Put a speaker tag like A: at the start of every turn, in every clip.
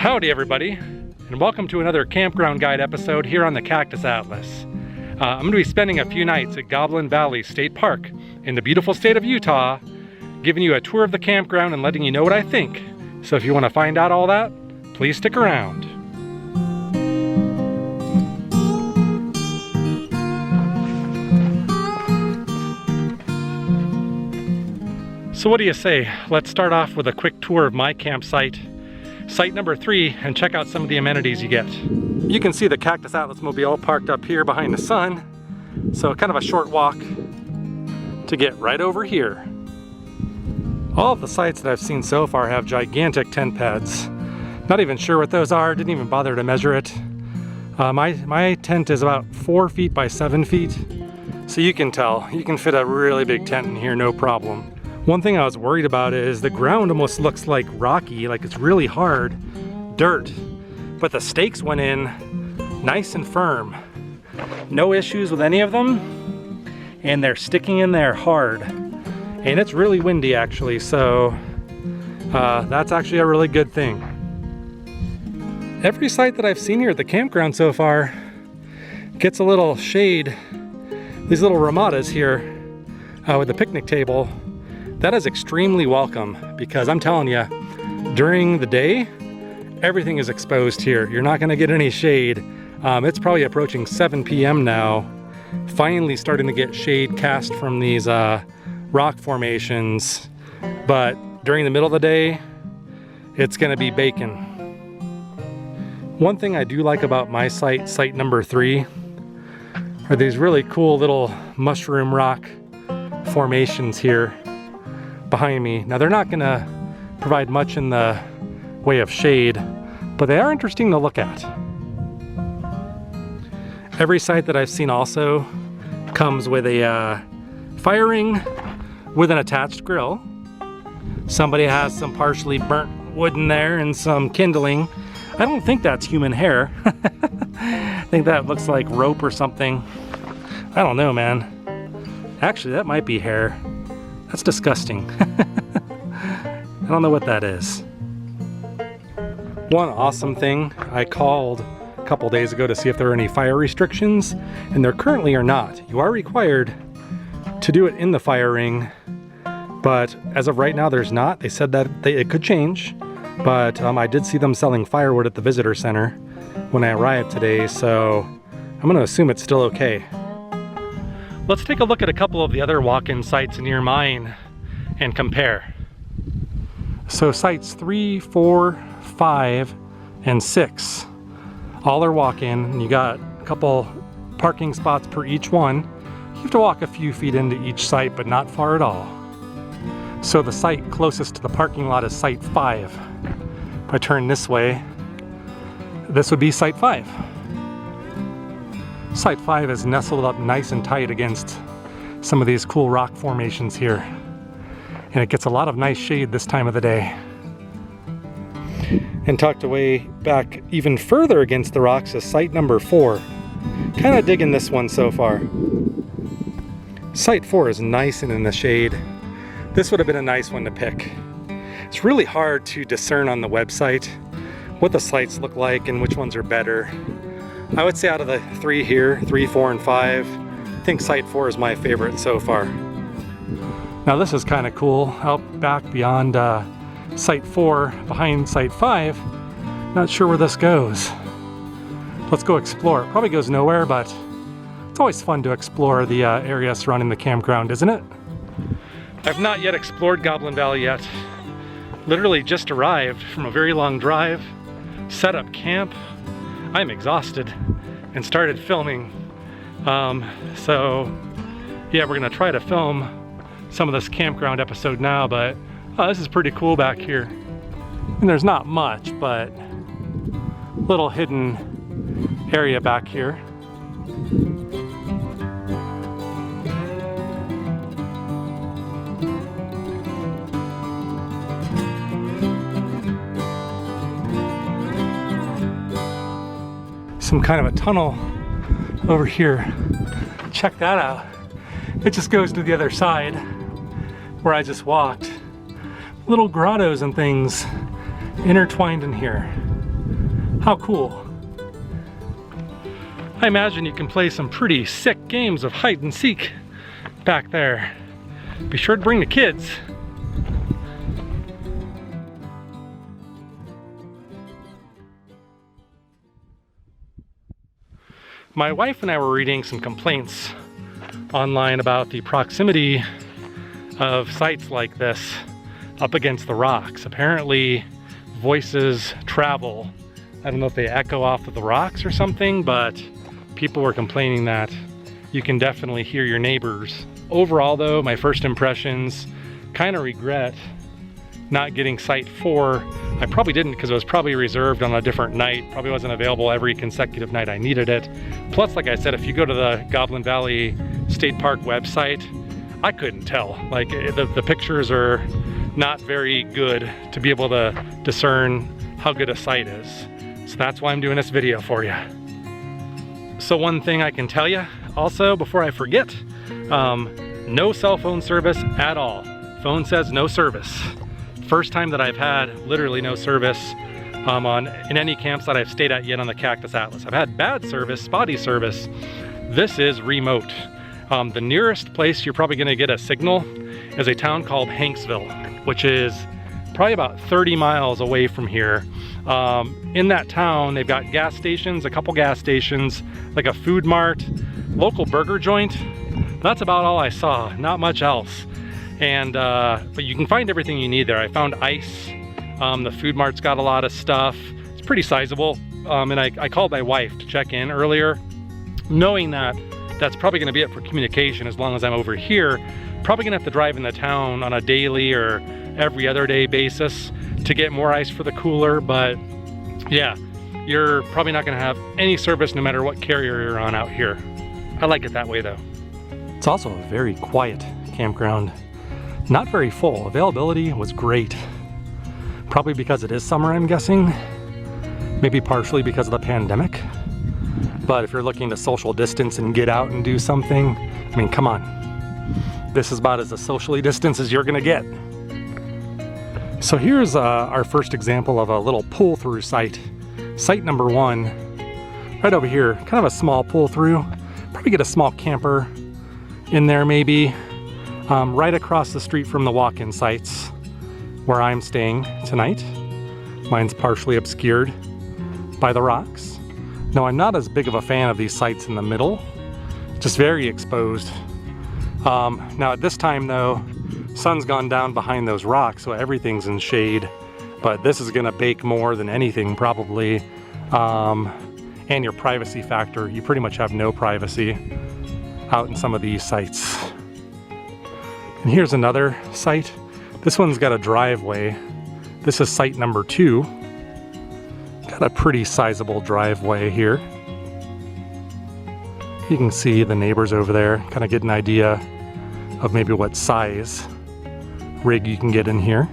A: Howdy everybody, and welcome to another Campground Guide episode here on the Cactus Atlas. I'm going to be spending a few nights at Goblin Valley State Park in the beautiful state of Utah, giving you a tour of the campground and letting you know what I think. So if you want to find out all that, please stick around. So what do you say? Let's start off with a quick tour of my campsite. Site number 3, and check out some of the amenities you get. You can see the Cactus Atlas mobile parked up here behind the sun, so kind of a short walk to get right over here. All of the sites that I've seen so far have gigantic tent pads. Not even sure what those are, didn't even bother to measure it. My tent is about 4 feet by 7 feet, so you can tell, you can fit a really big tent in here, no problem. One thing I was worried about is the ground almost looks like rocky, like it's really hard dirt, but the stakes went in nice and firm. No issues with any of them, and they're sticking in there hard. And it's really windy actually, so that's actually a really good thing. Every site that I've seen here at the campground so far gets a little shade. These little ramadas here with the picnic table. That is extremely welcome because I'm telling you, during the day, everything is exposed here. You're not gonna get any shade. It's probably approaching 7 p.m. now. Finally starting to get shade cast from these rock formations. But during the middle of the day, it's gonna be baking. One thing I do like about my site, site number 3, are these really cool little mushroom rock formations here behind me. Now they're not gonna provide much in the way of shade, but they are interesting to look at. Every site that I've seen also comes with a fire ring with an attached grill. Somebody has some partially burnt wood in there and some kindling. I don't think that's human hair. I think that looks like rope or something. I don't know, man. Actually, that might be hair. That's disgusting. I don't know what that is. One awesome thing, I called a couple days ago to see if there are any fire restrictions, and there currently are not. You are required to do it in the fire ring, but as of right now there's not. They said that it could change, but I did see them selling firewood at the visitor center when I arrived today, so I'm going to assume it's still okay. Let's take a look at a couple of the other walk-in sites near mine and compare. So sites 3, 4, 5, and 6 all are walk-in, and you got a couple parking spots per each one. You have to walk a few feet into each site, but not far at all. So the site closest to the parking lot is site 5. If I turn this way, this would be site 5. Site 5 is nestled up nice and tight against some of these cool rock formations here. And it gets a lot of nice shade this time of the day. And tucked away back even further against the rocks is site number 4. Kind of digging this one so far. Site 4 is nice and in the shade. This would have been a nice one to pick. It's really hard to discern on the website what the sites look like and which ones are better. I would say out of the 3 here, 3, 4, and 5, I think site 4 is my favorite so far. Now this is kind of cool. Out back beyond site 4, behind site 5, not sure where this goes. Let's go explore. It probably goes nowhere, but it's always fun to explore the area surrounding the campground, isn't it? I've not yet explored Goblin Valley yet. Literally just arrived from a very long drive, set up camp. I'm exhausted and started filming. So yeah, we're gonna try to film some of this campground episode now, but this is pretty cool back here. And there's not much, but little hidden area back here. Some kind of a tunnel over here. Check that out. It just goes to the other side where I just walked. Little grottos and things intertwined in here. How cool. I imagine you can play some pretty sick games of hide and seek back there. Be sure to bring the kids. My wife and I were reading some complaints online about the proximity of sites like this up against the rocks. Apparently voices travel. I don't know if they echo off of the rocks or something, but people were complaining that you can definitely hear your neighbors. Overall though, my first impressions, kind of regret not getting site 4. I probably didn't because it was probably reserved on a different night. Probably wasn't available every consecutive night I needed it. Plus, like I said, if you go to the Goblin Valley State Park website, I couldn't tell. Like the pictures are not very good to be able to discern how good a site is. So that's why I'm doing this video for you. So one thing I can tell you also before I forget, no cell phone service at all. Phone says no service. First time that I've had literally no service in any camps that I've stayed at yet on the Cactus Atlas. I've had bad service, spotty service. This is remote. The nearest place you're probably gonna get a signal is a town called Hanksville, which is probably about 30 miles away from here. In that town, they've got gas stations, a couple gas stations, like a food mart, local burger joint. That's about all I saw, not much else. And but you can find everything you need there. I found ice. The food mart's got a lot of stuff. It's pretty sizable. And I called my wife to check in earlier, knowing that that's probably gonna be it for communication as long as I'm over here. Probably gonna have to drive in the town on a daily or every other day basis to get more ice for the cooler. But yeah, you're probably not gonna have any service no matter what carrier you're on out here. I like it that way though. It's also a very quiet campground. Not very full. Availability was great. Probably because it is summer, I'm guessing. Maybe partially because of the pandemic. But if you're looking to social distance and get out and do something, I mean, come on. This is about as socially distanced as you're gonna get. So here's our first example of a little pull-through site. Site number 1, right over here. Kind of a small pull-through. Probably get a small camper in there maybe. Right across the street from the walk-in sites where I'm staying tonight. Mine's partially obscured by the rocks. No, I'm not as big of a fan of these sites in the middle. Just very exposed. Now at this time though, sun's gone down behind those rocks, so everything's in shade. But this is gonna bake more than anything probably. And your privacy factor, you pretty much have no privacy out in some of these sites. And here's another site. This one's got a driveway. This is site number 2. Got a pretty sizable driveway here. You can see the neighbors over there, kind of get an idea of maybe what size rig you can get in here.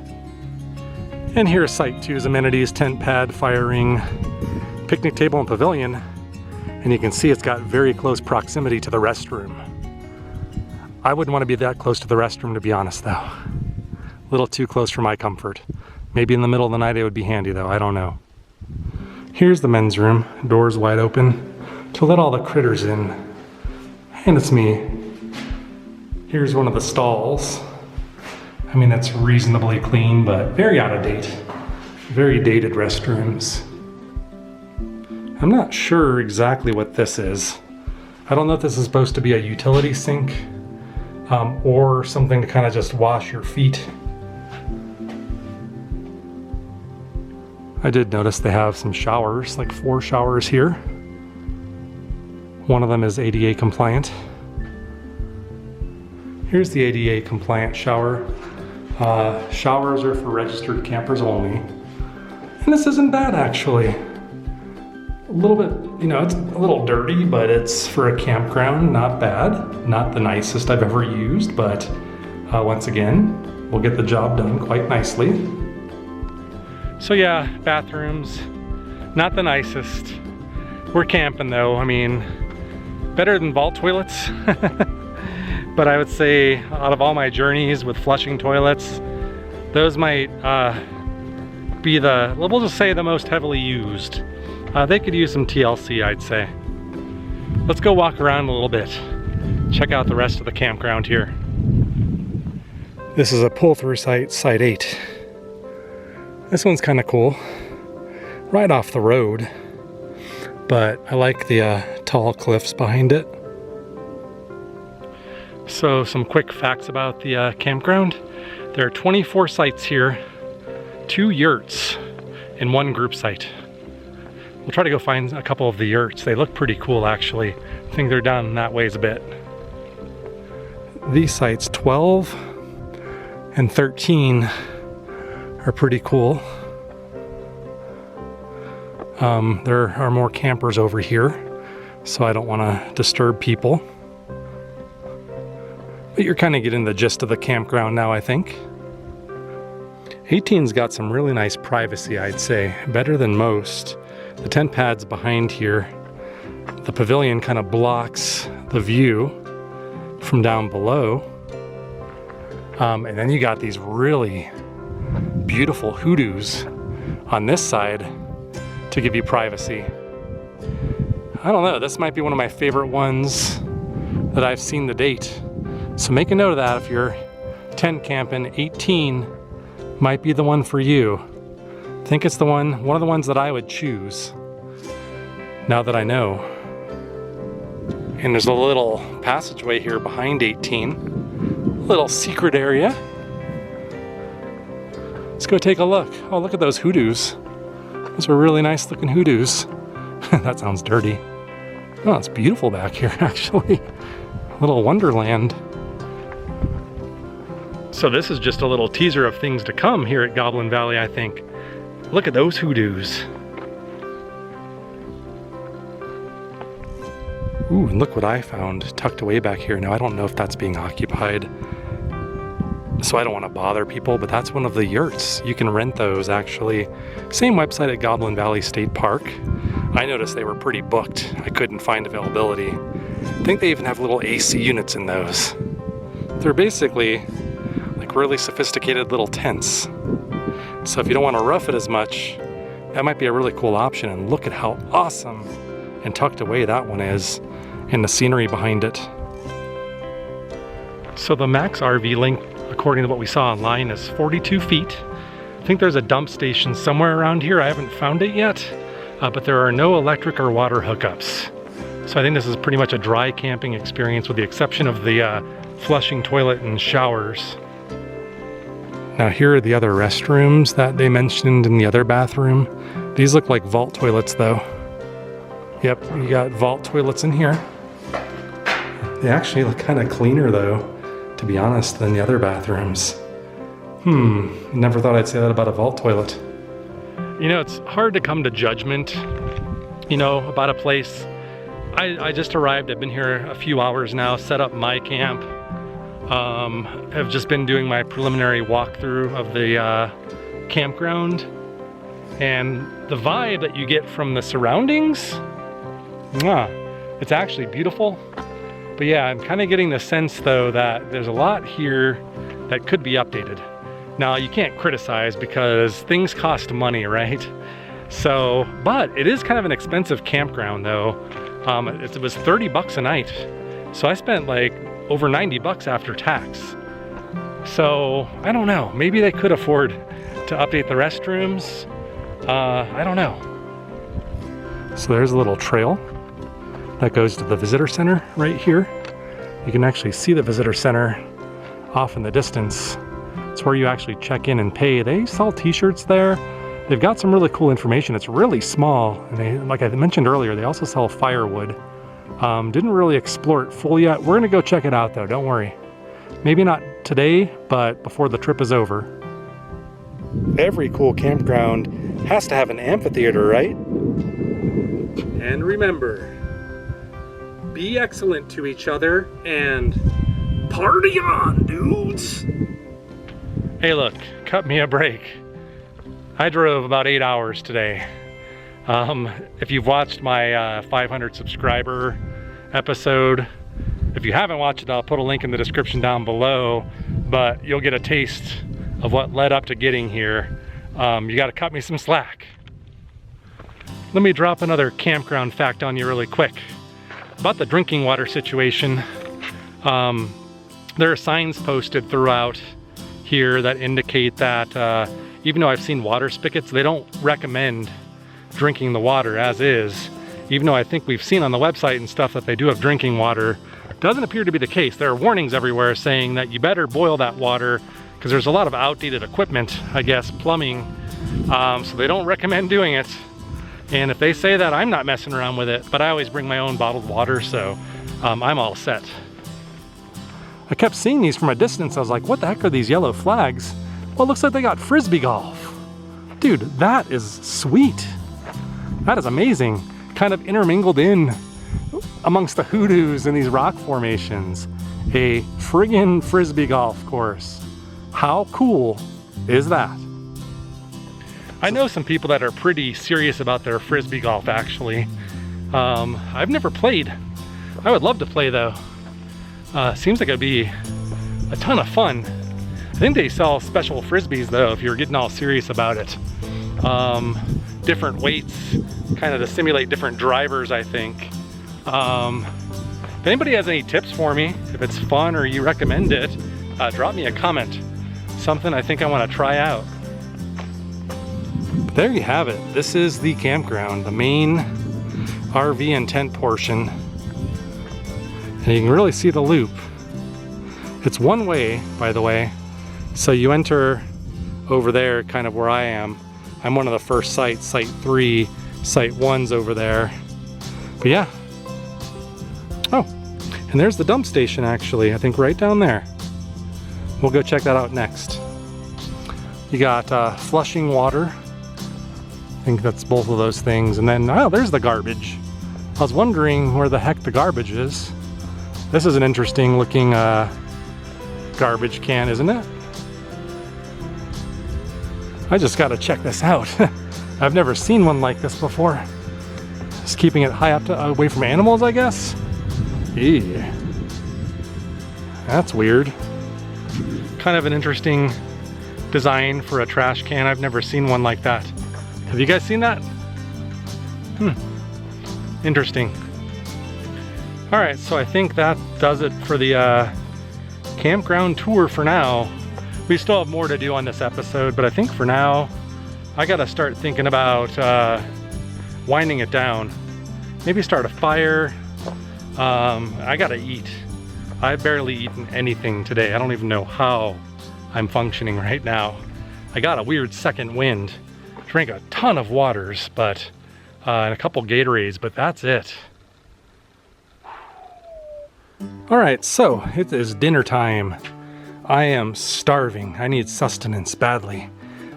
A: And here's site 2's amenities, tent pad, fire ring, picnic table and pavilion. And you can see it's got very close proximity to the restroom. I wouldn't want to be that close to the restroom, to be honest, though. A little too close for my comfort. Maybe in the middle of the night it would be handy, though. I don't know. Here's the men's room. Doors wide open to let all the critters in. And it's me. Here's one of the stalls. I mean, it's reasonably clean, but very out of date. Very dated restrooms. I'm not sure exactly what this is. I don't know if this is supposed to be a utility sink. Or something to kind of just wash your feet. I did notice they have some showers, like 4 showers here. One of them is ADA compliant. Here's the ADA compliant shower. Showers are for registered campers only. And this isn't bad actually. A little bit, you know, it's a little dirty, but it's for a campground, not bad. Not the nicest I've ever used, but once again, we'll get the job done quite nicely. So yeah, bathrooms, not the nicest. We're camping though, I mean, better than vault toilets. But I would say out of all my journeys with flushing toilets, those might be the, we'll just say, the most heavily used. They could use some TLC, I'd say. Let's go walk around a little bit. Check out the rest of the campground here. This is a pull-through site, Site 8. This one's kind of cool. Right off the road, but I like the tall cliffs behind it. So some quick facts about the campground. There are 24 sites here, 2 yurts, and 1 group site. We'll try to go find a couple of the yurts. They look pretty cool, actually. I think they're down that ways a bit. These sites, 12 and 13, are pretty cool. There are more campers over here, so I don't want to disturb people. But you're kind of getting the gist of the campground now, I think. 18's got some really nice privacy, I'd say, better than most. The tent pad's behind here. The pavilion kind of blocks the view from down below. And then you got these really beautiful hoodoos on this side to give you privacy. I don't know, this might be one of my favorite ones that I've seen to date. So make a note of that if you're tent camping. 18 might be the one for you. I think it's one of the ones that I would choose, now that I know. And there's a little passageway here behind 18. Little secret area. Let's go take a look. Oh, look at those hoodoos. Those are really nice looking hoodoos. That sounds dirty. Oh, it's beautiful back here, actually. A little wonderland. So this is just a little teaser of things to come here at Goblin Valley, I think. Look at those hoodoos. Ooh, and look what I found tucked away back here. Now, I don't know if that's being occupied, so I don't want to bother people, but that's one of the yurts. You can rent those, actually. Same website at Goblin Valley State Park. I noticed they were pretty booked. I couldn't find availability. I think they even have little AC units in those. They're basically like really sophisticated little tents. So if you don't want to rough it as much, that might be a really cool option. And look at how awesome and tucked away that one is, and the scenery behind it. So the max RV length, according to what we saw online, is 42 feet. I think there's a dump station somewhere around here. I haven't found it yet, but there are no electric or water hookups. So I think this is pretty much a dry camping experience with the exception of the flushing toilet and showers. Now here are the other restrooms that they mentioned in the other bathroom. These look like vault toilets though. Yep, you got vault toilets in here. They actually look kind of cleaner though, to be honest, than the other bathrooms. Never thought I'd say that about a vault toilet. You know, it's hard to come to judgment, you know, about a place. I just arrived, I've been here a few hours now, set up my camp. Have just been doing my preliminary walkthrough of the campground. And the vibe that you get from the surroundings, it's actually beautiful. But yeah, I'm kind of getting the sense though that there's a lot here that could be updated. Now you can't criticize because things cost money, right? So, but it is kind of an expensive campground though. It was 30 bucks a night. So I spent like over 90 bucks after tax. So I don't know, maybe they could afford to update the restrooms. I don't know. So there's a little trail that goes to the visitor center right here. You can actually see the visitor center off in the distance. It's where you actually check in and pay. They sell t-shirts there. They've got some really cool information. It's really small. And they, like I mentioned earlier, they also sell firewood. Didn't really explore it full yet. We're gonna go check it out though, don't worry. Maybe not today, but before the trip is over. Every cool campground has to have an amphitheater, right? And remember, be excellent to each other and party on, dudes! Hey look, cut me a break. I drove about 8 hours today. If you've watched my 500 subscriber episode, if you haven't watched it, I'll put a link in the description down below, but you'll get a taste of what led up to getting here. You got to cut me some slack. Let me drop another campground fact on you really quick. About the drinking water situation, there are signs posted throughout here that indicate that even though I've seen water spigots, they don't recommend drinking the water as is. Even though I think we've seen on the website and stuff that they do have drinking water, doesn't appear to be the case. There are warnings everywhere saying that you better boil that water because there's a lot of outdated equipment, I guess, plumbing, so they don't recommend doing it. And if they say that, I'm not messing around with it, but I always bring my own bottled water, so I'm all set. I kept seeing these from a distance. I was like, what the heck are these yellow flags? Well, it looks like they got frisbee golf. Dude, that is sweet. That is amazing. Kind of intermingled in amongst the hoodoos and these rock formations. A friggin' frisbee golf course. How cool is that? I know some people that are pretty serious about their frisbee golf, actually. I've never played. I would love to play, though. Seems like it'd be a ton of fun. I think they sell special frisbees, though, if you're getting all serious about it. Different weights, kind of to simulate different drivers, I think. If anybody has any tips for me, if it's fun or you recommend it, drop me a comment. Something I think I want to try out. There you have it. This is the campground, the main RV and tent portion. And you can really see the loop. It's one way, by the way. So you enter over there, kind of where I am. I'm one of the first sites, site 3, site 1's over there. But yeah. Oh, and there's the dump station actually, I think right down there. We'll go check that out next. You got flushing water. I think that's both of those things. And then, oh, there's the garbage. I was wondering where the heck the garbage is. This is an interesting looking garbage can, isn't it? I just gotta check this out. I've never seen one like this before. Just keeping it high up away from animals, I guess? Yeah. That's weird. Kind of an interesting design for a trash can. I've never seen one like that. Have you guys seen that? Interesting. All right, so I think that does it for the campground tour for now. We still have more to do on this episode, but I think for now, I gotta start thinking about winding it down. Maybe start a fire. I gotta eat. I've barely eaten anything today. I don't even know how I'm functioning right now. I got a weird second wind. Drank a ton of waters, but and a couple Gatorades, but that's it. All right, so it is dinner time. I am starving. I need sustenance badly.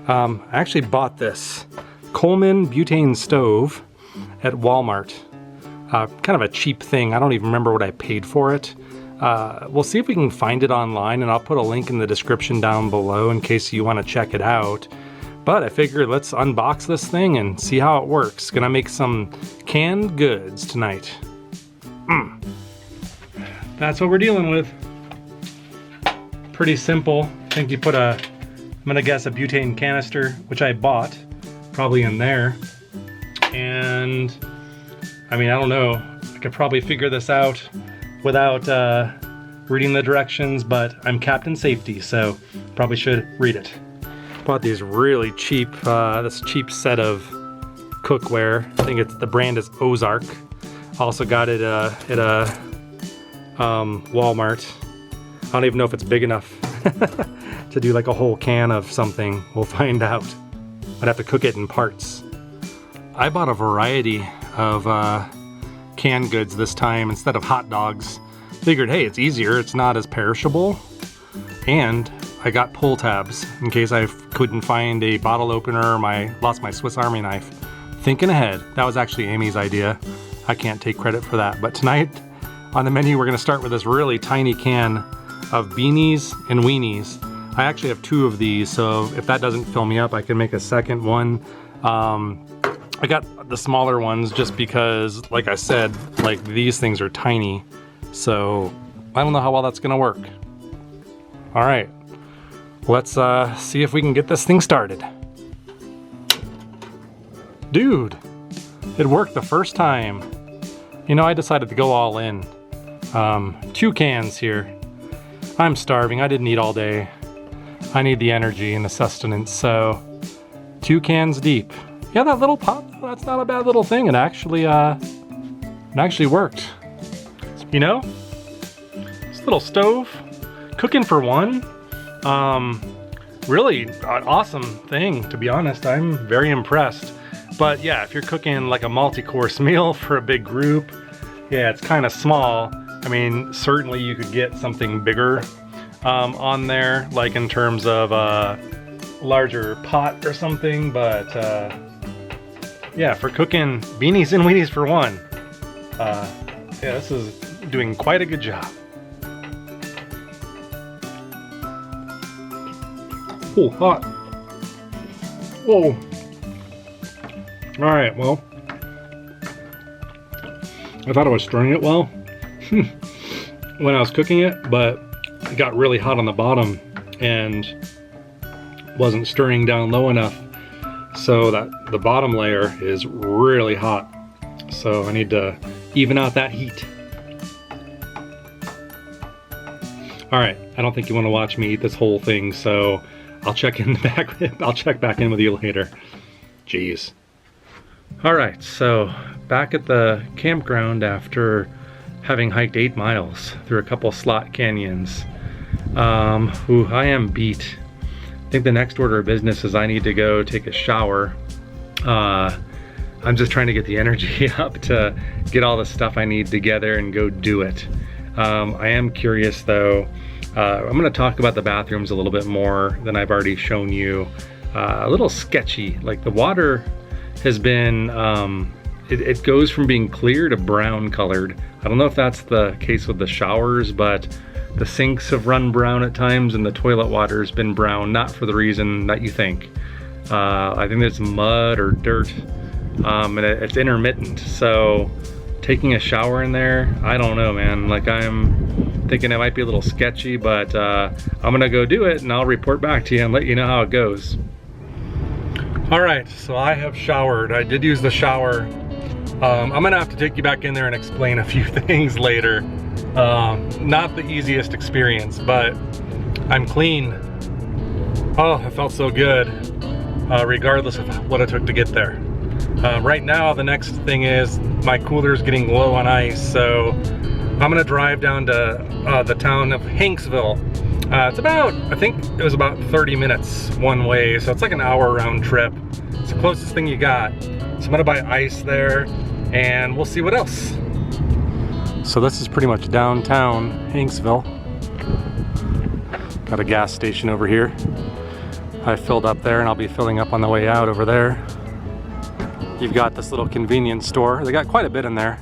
A: I actually bought this Coleman butane stove at Walmart. Kind of a cheap thing. I don't even remember what I paid for it. We'll see if we can find it online, and I'll put a link in the description down below in case you want to check it out. But I figured let's unbox this thing and see how it works. Gonna make some canned goods tonight. That's what we're dealing with. Pretty simple. I think you put I'm gonna guess a butane canister, which I bought, probably in there. And I mean, I don't know. I could probably figure this out without reading the directions, but I'm Captain Safety, so probably should read it. Bought these really cheap, this cheap set of cookware. I think the brand is Ozark. Also got it at a Walmart. I don't even know if it's big enough to do like a whole can of something. We'll find out. I'd have to cook it in parts. I bought a variety of canned goods this time instead of hot dogs. Figured, hey, it's easier. It's not as perishable. And I got pull tabs in case I couldn't find a bottle opener or lost my Swiss Army knife. Thinking ahead. That was actually Amy's idea. I can't take credit for that. But tonight on the menu, we're gonna start with this really tiny can of beanies and weenies. I actually have 2 of these, so if that doesn't fill me up, I can make a second one. I got the smaller ones just because, like I said, like these things are tiny. So I don't know how well that's gonna work. All right. Let's see if we can get this thing started. Dude, it worked the first time. You know, I decided to go all in. 2 cans here. I'm starving, I didn't eat all day. I need the energy and the sustenance, so 2 cans deep. Yeah, that little pot, that's not a bad little thing. It actually worked. You know, this little stove, cooking for one, really an awesome thing, to be honest. I'm very impressed. But yeah, if you're cooking like a multi-course meal for a big group, yeah, it's kind of small. I mean, certainly you could get something bigger on there, like in terms of a larger pot or something, but yeah, for cooking beanies and weenies for one, yeah, this is doing quite a good job. Oh, hot. Whoa. All right, well, I thought I was stirring it well when I was cooking it, but it got really hot on the bottom and wasn't stirring down low enough, so that the bottom layer is really hot. So I need to even out that heat. All right, I don't think you want to watch me eat this whole thing, so I'll check back in with you later. Jeez. All right, so back at the campground after having hiked 8 miles through a couple slot canyons. Ooh, I am beat. I think the next order of business is I need to go take a shower. I'm just trying to get the energy up to get all the stuff I need together and go do it. I am curious though. I'm going to talk about the bathrooms a little bit more than I've already shown you. A little sketchy, like the water has been, it goes from being clear to brown colored. I don't know if that's the case with the showers, but the sinks have run brown at times and the toilet water has been brown, not for the reason that you think. I think it's mud or dirt, and it's intermittent. So taking a shower in there, I don't know, man. Like, I'm thinking it might be a little sketchy, but I'm gonna go do it and I'll report back to you and let you know how it goes. All right, so I have showered. I did use the shower. I'm gonna have to take you back in there and explain a few things later. Not the easiest experience, but I'm clean. Oh, it felt so good, regardless of what it took to get there. Right now, the next thing is my cooler's getting low on ice, so I'm gonna drive down to the town of Hanksville. It's about, I think it was about 30 minutes one way, so it's like an hour round trip. It's the closest thing you got. So I'm gonna buy ice there, and we'll see what else. So this is pretty much downtown Hanksville. Got a gas station over here. I filled up there and I'll be filling up on the way out over there. You've got this little convenience store. They got quite a bit in there.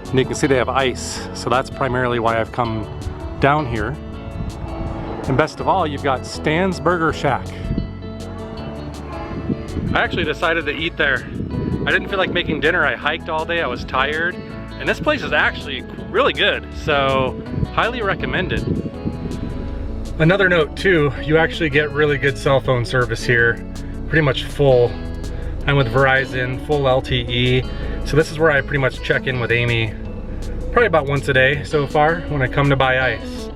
A: And you can see they have ice. So that's primarily why I've come down here. And best of all, you've got Stan's Burger Shack. I actually decided to eat there. I didn't feel like making dinner. I hiked all day, I was tired. And this place is actually really good, so highly recommended. Another note too, you actually get really good cell phone service here, pretty much full. I'm with Verizon, full LTE. So this is where I pretty much check in with Amy, probably about once a day so far when I come to buy ice.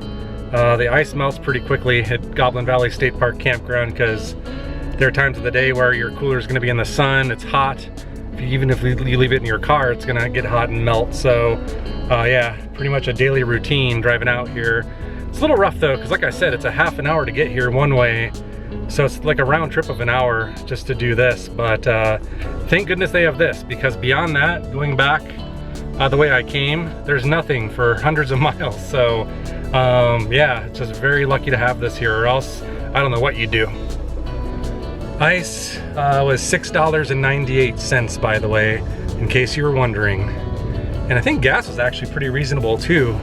A: The ice melts pretty quickly at Goblin Valley State Park Campground because there are times of the day where your cooler is gonna be in the sun, it's hot. Even if you leave it in your car, it's gonna get hot and melt. So yeah, pretty much a daily routine driving out here. It's a little rough though, because like I said, it's a half an hour to get here one way. So it's like a round trip of an hour just to do this. But thank goodness they have this, because beyond that, going back the way I came, there's nothing for hundreds of miles. So yeah, just very lucky to have this here, or else I don't know what you'd do. Ice was $6.98, by the way, in case you were wondering. And I think gas was actually pretty reasonable too,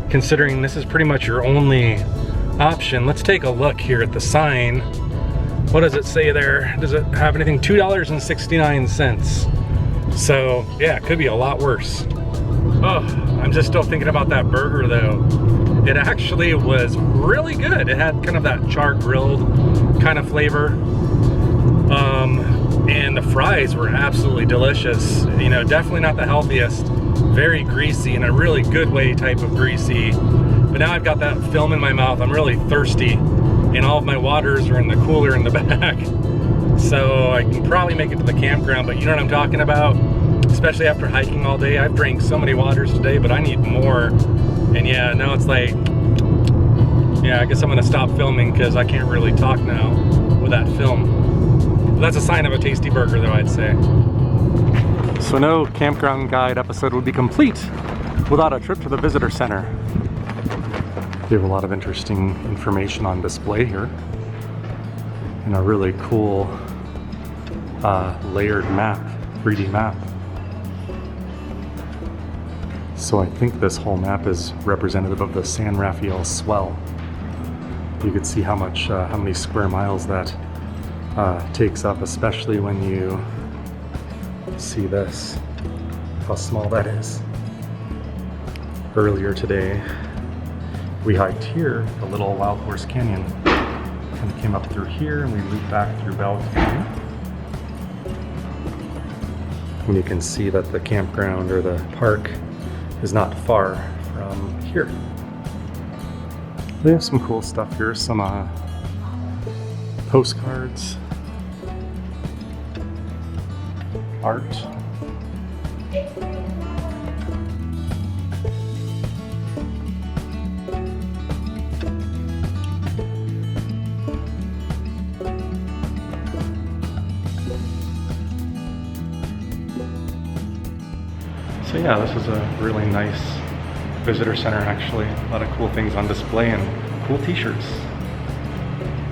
A: considering this is pretty much your only option. Let's take a look here at the sign. What does it say there? Does it have anything? $2.69. So yeah, it could be a lot worse. Oh, I'm just still thinking about that burger though. It actually was really good. It had kind of that char grilled kind of flavor. and the fries were absolutely delicious. You know, definitely not the healthiest, very greasy, in a really good way type of greasy. But now I've got that film in my mouth, I'm really thirsty, and all of my waters are in the cooler in the back. So I can probably make it to the campground, but you know what I'm talking about? Especially after hiking all day. I've drank so many waters today, but I need more. And yeah, now it's like, yeah, I guess I'm gonna stop filming because I can't really talk now with that film. But that's a sign of a tasty burger though, I'd say. So no campground guide episode would be complete without a trip to the visitor center. They have a lot of interesting information on display here. And a really cool layered map, 3D map. So I think this whole map is representative of the San Rafael Swell. You could see how many square miles that takes up, especially when you see this, how small that is. Earlier today, we hiked here, the little Wild Horse Canyon, and came up through here, and we looped back through Bell Canyon. And you can see that the campground or the park is not far from here. They have some cool stuff here, some postcards, art. So yeah, this is a really nice visitor center actually. A lot of cool things on display and cool t-shirts.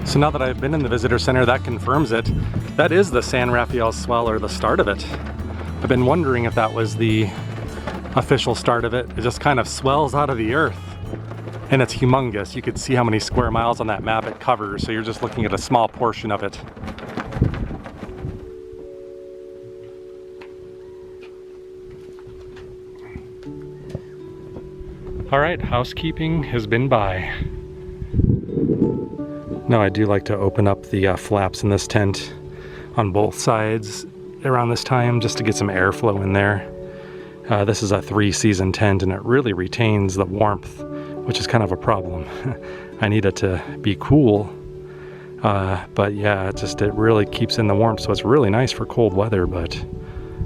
A: So now that I've been in the visitor center, that confirms it. That is the San Rafael Swell, or the start of it. I've been wondering if that was the official start of it. It just kind of swells out of the earth. And it's humongous. You could see how many square miles on that map it covers, so you're just looking at a small portion of it. All right, housekeeping has been by. Now I do like to open up the flaps in this tent on both sides around this time just to get some airflow in there. This is a 3-season tent and it really retains the warmth, which is kind of a problem. I need it to be cool, but yeah, it really keeps in the warmth, so it's really nice for cold weather. But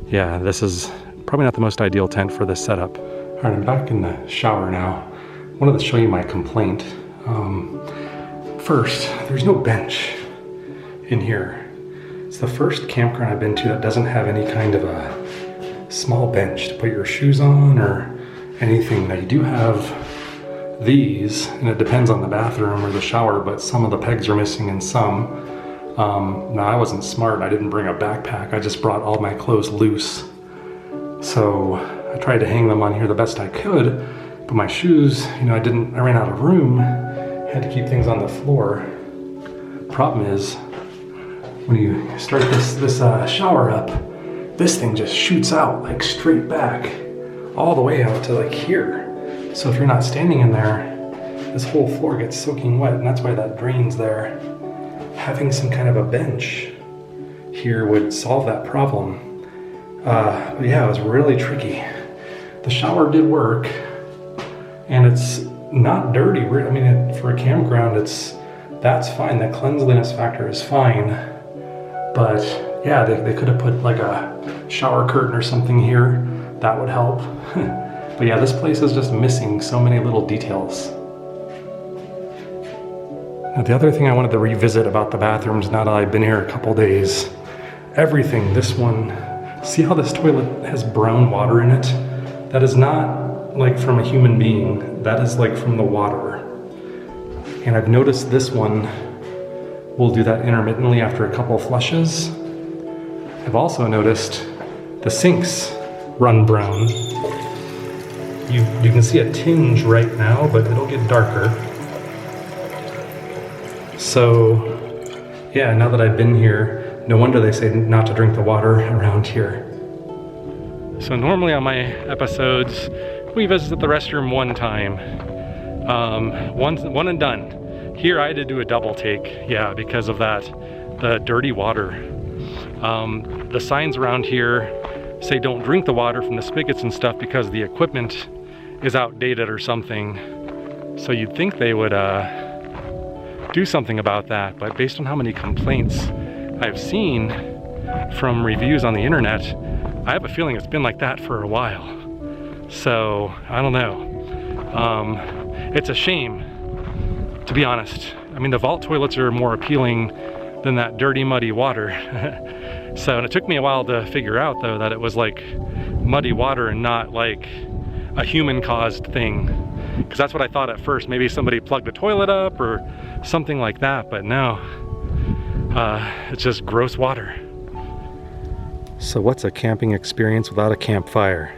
A: yeah, this is probably not the most ideal tent for this setup. All right, I'm back in the shower now. I wanted to show you my complaint. First, there's no bench in here. It's the first campground I've been to that doesn't have any kind of a small bench to put your shoes on or anything. Now you do have these, and it depends on the bathroom or the shower, but some of the pegs are missing and some. Now I wasn't smart, I didn't bring a backpack. I just brought all my clothes loose. So I tried to hang them on here the best I could, but my shoes, you know, I ran out of room, had to keep things on the floor. Problem is, when you start this shower up, this thing just shoots out like straight back, all the way out to like here. So if you're not standing in there, this whole floor gets soaking wet, and that's why that drain's there. Having some kind of a bench here would solve that problem. But yeah, it was really tricky. The shower did work, and it's not dirty. I mean, for a campground, that's fine. The cleanliness factor is fine. But yeah, they could have put like a shower curtain or something here. That would help. But yeah, this place is just missing so many little details. Now, the other thing I wanted to revisit about the bathrooms, now that I've been here a couple days, everything, this one, see how this toilet has brown water in it? That is not like from a human being, that is like from the water. And I've noticed this one will do that intermittently after a couple flushes. I've also noticed the sinks run brown. You can see a tinge right now, but it'll get darker. So yeah, now that I've been here, no wonder they say not to drink the water around here. So normally on my episodes, we visit the restroom one time. One and done. Here I had to do a double take, yeah, because of that, the dirty water. The signs around here say don't drink the water from the spigots and stuff because the equipment is outdated or something. So you'd think they would do something about that, but based on how many complaints I've seen from reviews on the internet, I have a feeling it's been like that for a while. So I don't know. It's a shame, to be honest. I mean, the vault toilets are more appealing than that dirty, muddy water. So, and it took me a while to figure out though that it was like muddy water and not like a human caused thing. Because that's what I thought at first. Maybe somebody plugged the toilet up or something like that, but no, it's just gross water. So what's a camping experience without a campfire?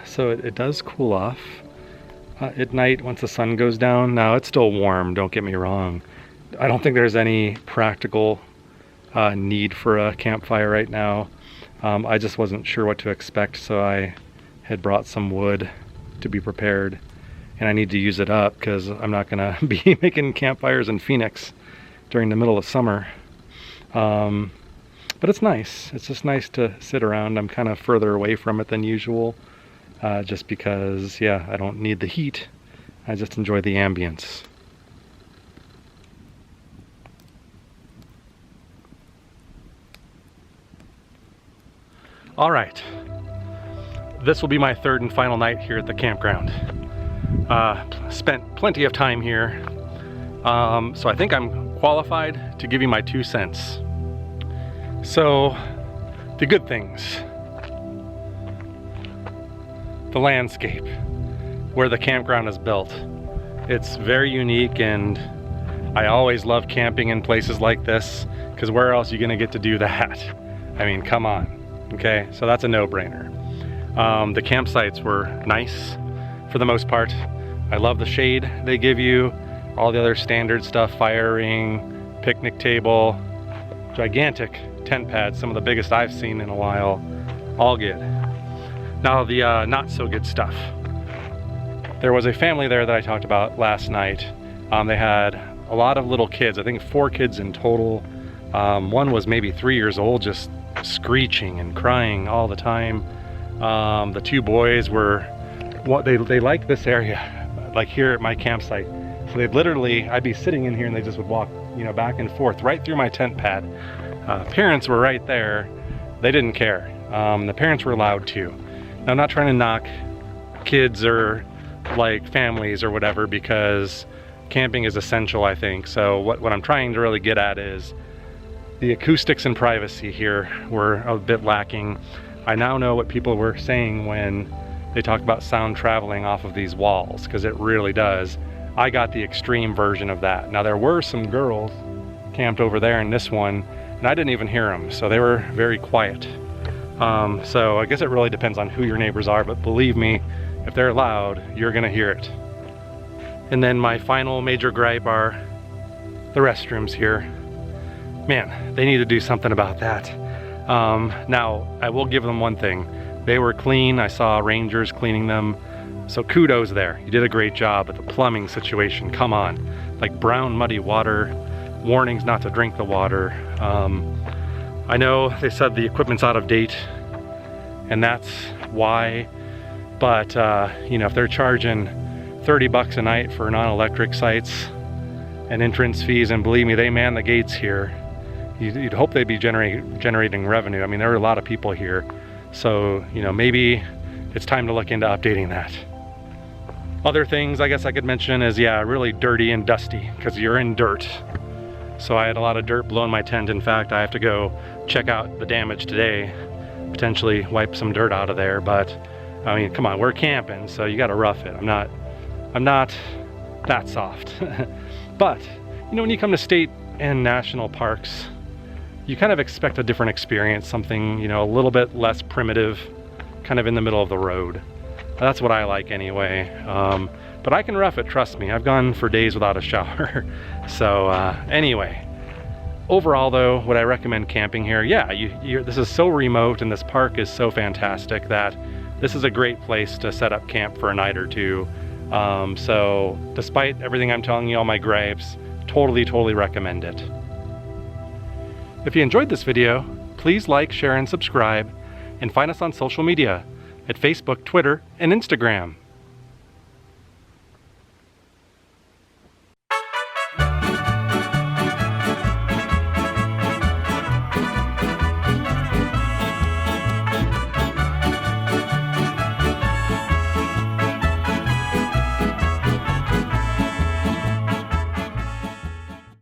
A: So it does cool off at night once the sun goes down. Now it's still warm, don't get me wrong. I don't think there's any practical need for a campfire right now. I just wasn't sure what to expect, so I had brought some wood to be prepared, and I need to use it up because I'm not gonna be making campfires in Phoenix during the middle of summer. But it's nice. It's just nice to sit around. I'm kind of further away from it than usual, just because, yeah, I don't need the heat. I just enjoy the ambience. All right, this will be my third and final night here at the campground. Spent plenty of time here, so I think I'm qualified to give you my 2 cents. So, the good things. The landscape, where the campground is built. It's very unique, and I always love camping in places like this, because where else are you gonna get to do that? I mean, come on. Okay, so that's a no-brainer. The campsites were nice for the most part. I love the shade they give you, all the other standard stuff, fire ring, picnic table, gigantic tent pads, some of the biggest I've seen in a while, all good. Now the not so good stuff. There was a family there that I talked about last night. They had a lot of little kids, I think 4 kids in total. One was maybe 3 years old, just screeching and crying all the time. The 2 boys were, they liked this area, like here at my campsite. So they'd literally, I'd be sitting in here and they just would walk, you know, back and forth right through my tent pad. Parents were right there. They didn't care. The parents were allowed to. Now, I'm not trying to knock kids or like families or whatever, because camping is essential, I think. So what I'm trying to really get at is the acoustics and privacy here were a bit lacking. I now know what people were saying when they talked about sound traveling off of these walls, because it really does. I got the extreme version of that. Now, there were some girls camped over there in this one, and I didn't even hear them, so they were very quiet. So I guess it really depends on who your neighbors are, but believe me, if they're loud, you're gonna hear it. And then my final major gripe are the restrooms here. Man, they need to do something about that. Now, I will give them one thing. They were clean. I saw rangers cleaning them. So kudos there. You did a great job. But the plumbing situation, come on. Like brown, muddy water, warnings not to drink the water. I know they said the equipment's out of date, and that's why. But, you know, if they're charging 30 bucks a night for non-electric sites and entrance fees, and believe me, they man the gates here, you'd hope they'd be generating revenue. I mean, there are a lot of people here. So, you know, maybe it's time to look into updating that. Other things I guess I could mention is, yeah, really dirty and dusty, because you're in dirt. So I had a lot of dirt blowing my tent. In fact, I have to go check out the damage today, potentially wipe some dirt out of there. But I mean, come on, we're camping, so you gotta rough it. I'm not that soft. But, you know, when you come to state and national parks, you kind of expect a different experience, something, you know, a little bit less primitive, kind of in the middle of the road. That's what I like anyway. But I can rough it, trust me. I've gone for days without a shower. So anyway, overall though, would I recommend camping here? Yeah, this is so remote and this park is so fantastic that this is a great place to set up camp for a night or two. So despite everything I'm telling you, all my gripes, totally recommend it. If you enjoyed this video, please like, share, and subscribe, and find us on social media at Facebook, Twitter, and Instagram.